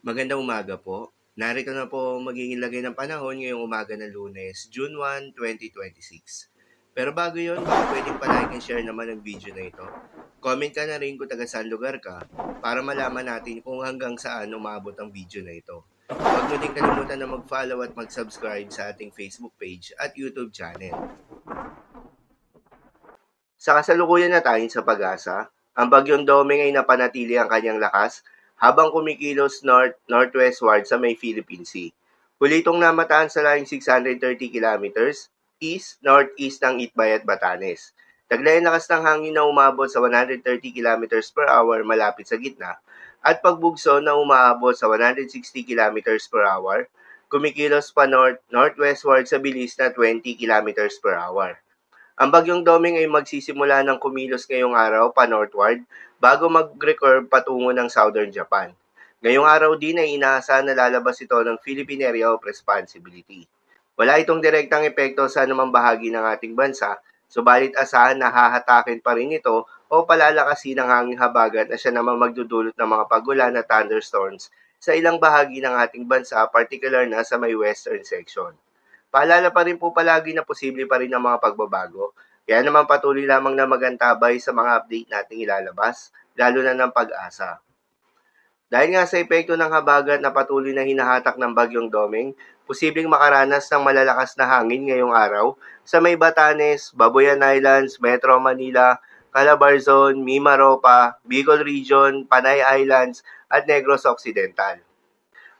Magandang umaga po. Narito na po ang magiging lagay ng panahon ngayong umaga ng Lunes, June 1, 2026. Pero bago yon, baka pwedeng palike and share naman ang video na ito. Comment ka na rin kung taga saan lugar ka para malaman natin kung hanggang saan umabot ang video na ito. Huwag mo din kalimutan na mag-follow at mag-subscribe sa ating Facebook page at YouTube channel. Sa kasalukuyan na tayo sa pag-asa, ang bagyong Doming ay napanatili ang kanyang lakas habang kumikilos north-northwestward sa may Philippine Sea. Huli itong namataan sa layong 630 kilometers east-northeast ng Itbay at Batanes. Taglay ang lakas ng hangin na umabot sa 130 kilometers per hour malapit sa gitna at pagbugso na umaabot sa 160 kilometers per hour, kumikilos pa north-northwestward sa bilis na 20 kilometers per hour. Ang bagyong Doming ay magsisimula ng kumilos ngayong araw pa northward bago mag-recurve patungo ng southern Japan. Ngayong araw din ay inaasahan na lalabas ito ng Philippine Area of Responsibility. Wala itong direktang epekto sa anumang bahagi ng ating bansa, subalit asahan na hahatakin pa rin ito o palalakasin ng hanging habagat na siya naman magdudulot ng mga pagulan at thunderstorms sa ilang bahagi ng ating bansa, particular na sa may western section. Paalala pa rin po palagi na posible pa rin ang mga pagbabago, kaya naman patuloy lamang na magantabay sa mga update nating ilalabas, lalo na ng pag-asa. Dahil nga sa epekto ng habagat na patuloy na hinahatak ng bagyong Doming, posibleng makaranas ng malalakas na hangin ngayong araw sa may Batanes, Babuyan Islands, Metro Manila, Calabarzon, Mimaropa, Bicol Region, Panay Islands at Negros Occidental.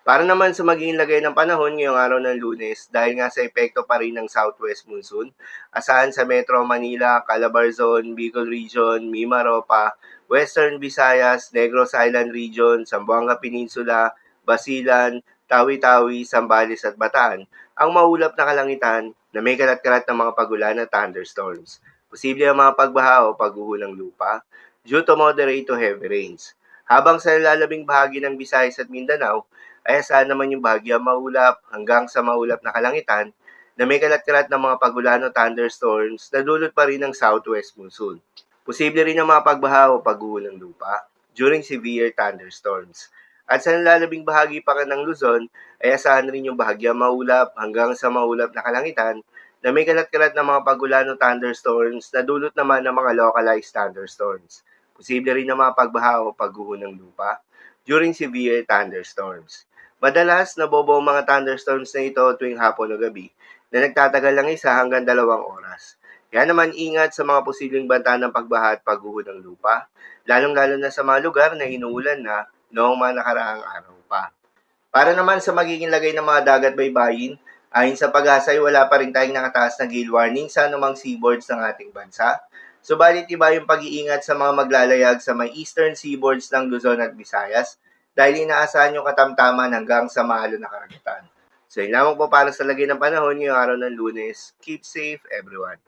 Para naman sa magiging lagay ng panahon ngayong araw ng Lunes, dahil nga sa epekto pa rin ng southwest monsoon, asahan sa Metro Manila, Calabarzon, Bicol Region, Mimaropa, Western Visayas, Negros Island Region, Zamboanga Peninsula, Basilan, Tawi-Tawi, Zambales at Bataan, ang maulap na kalangitan na may kalat-kalat ng mga pagulan at thunderstorms. Posible ang mga pagbaha o pagguho ng lupa due to moderate to heavy rains. Habang sa lalabing bahagi ng Visayas at Mindanao, ay asahan naman yung bahagya maulap hanggang sa maulap na kalangitan na may kalat-kalat ng mga pagulan o thunderstorms na dulot pa rin ng southwest monsoon. Posible rin ang mga pagbaha o pagguho ng lupa during severe thunderstorms. At sa nalalabing bahagi pa ng Luzon, ay asahan rin yung bahagya maulap hanggang sa maulap na kalangitan na may kalat-kalat ng mga pagulan o thunderstorms na dulot naman ng mga localized thunderstorms. Posible rin ang mga pagbaha o pagguho ng lupa during severe thunderstorms. Madalas, nabobo ang mga thunderstorms na ito tuwing hapon o gabi na nagtatagal ng 1 hanggang 2 oras. Kaya naman ingat sa mga posibleng banta ng pagbaha at pagguho ng lupa, lalong-lalo na sa mga lugar na inuulan na noong mga nakaraang araw pa. Para naman sa magiging lagay ng mga dagat baybayin, ayon sa pag-asa ay wala pa rin tayong nakataas na gale warning sa anumang seaboards ng ating bansa. Subalit iba yung pag-iingat sa mga maglalayag sa may eastern seaboards ng Luzon at Visayas dahil inaasahan yung katamtaman hanggang sa maalo na karagatan. So yun lamang po para sa lagay ng panahon ngayong araw ng Lunes. Keep safe everyone.